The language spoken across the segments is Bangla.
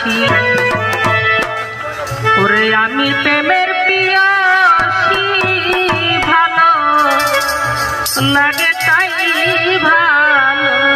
ভালোবাসি ওরে আমি প্রেমের পিয়াসী ভালো লাগে তাই ভালোবাসি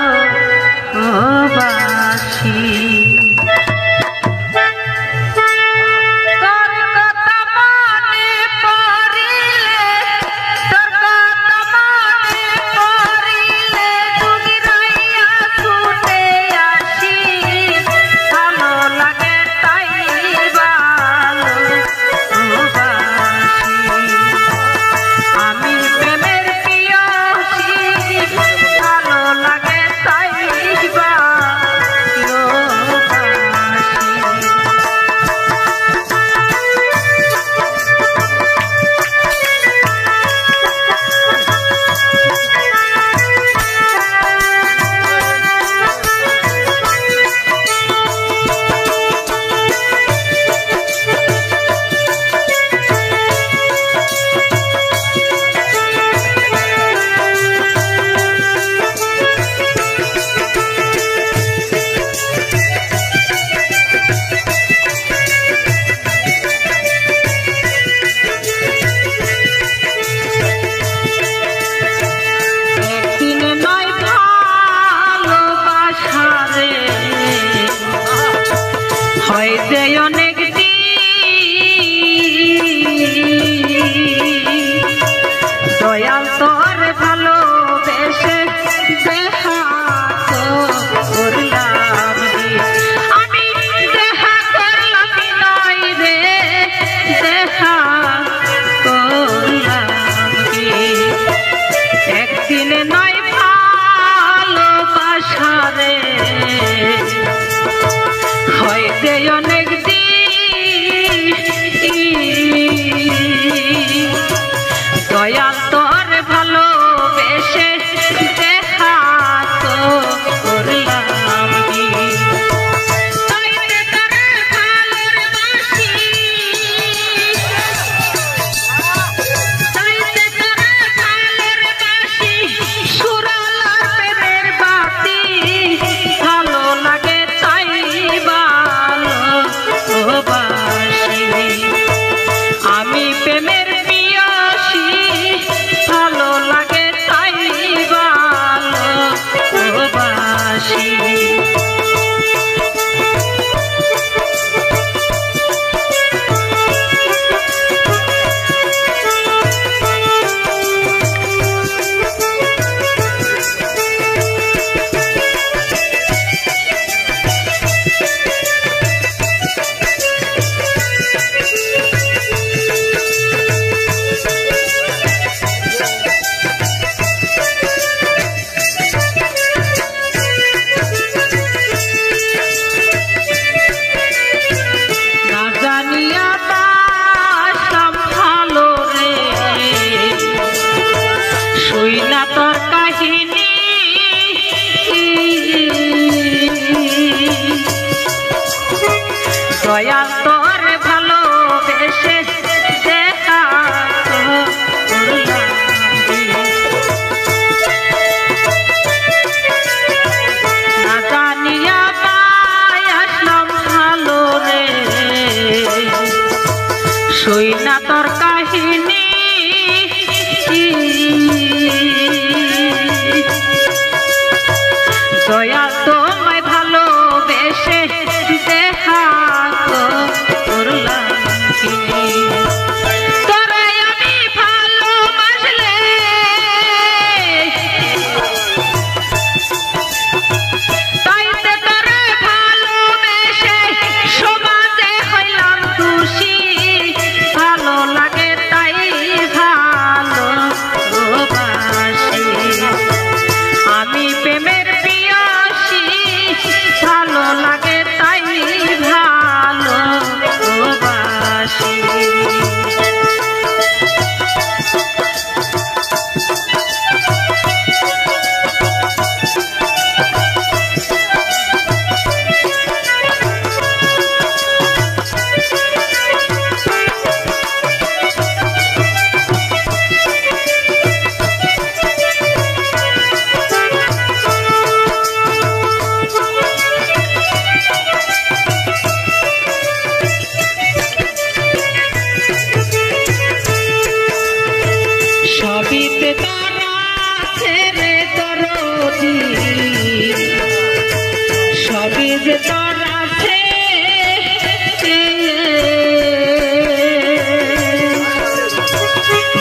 দয়াল তোর ভালোবেসে দেখা করলাম আমি দেখা করলাম নয় রে দেখা করলাম একদিন নয় ভালোবাসা রে হইতে অনেক দয়াল তোর ভালোবেসে দেখা তো করলাম ভালো লাগে তাই ভালোবাসি আমি প্রেমের পিয়াসী ভালো লাগে তাই ভালোবাসি তোর কাহিনী দয়াল তোর ভালোবেসে দেখা না জানিয়া পাই আসলাম ভালো রে শুই না তোর কাহিনী দয়াল তোমায় ভালোবেসে দেখা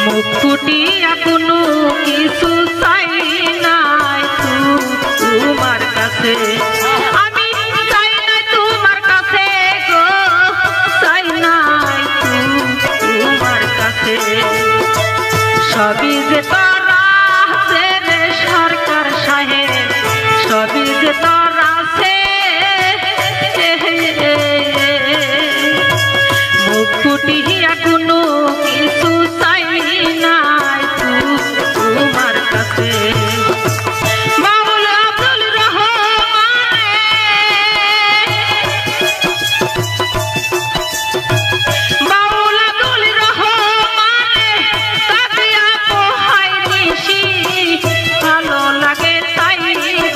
মুখ ফুটিয়া কোনো কিছু চাই নাই তোমার কাছে, আমি চাই নাই তোমার কাছে গো, চাই নাই তোমার কাছে। সবই যে তোরা আছে রে সরকার সাহেব, সবই যে তোরা আছে, মুখ ফুটিয়া কোনো কিছু চাই নাই তোমার কাছে। বাউল আব্দুল রহমানে, বাউল আব্দুল রহমানে কাঁদিয়া পোহাই নিশি, ভালো লাগে তাই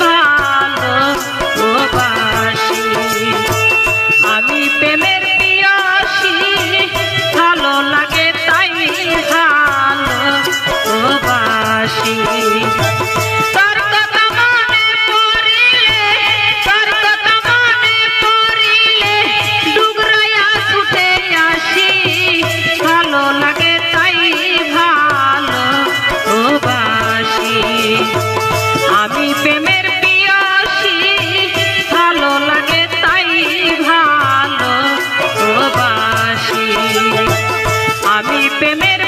ভালোবাসি। আমি প্রেমের পিয়াসী, ভালো লাগে তাই ভালোবাসি। তোর কথা মনে পড়িলে, তোর কথা মনে পড়িলে ডুগরাইয়া ছুটে আসি, ভালো লাগে তাই ভালোবাসি। আমি প্রেমের পিয়াসী, ভালো লাগে তাই ভালোবাসি। আমি প্রেমের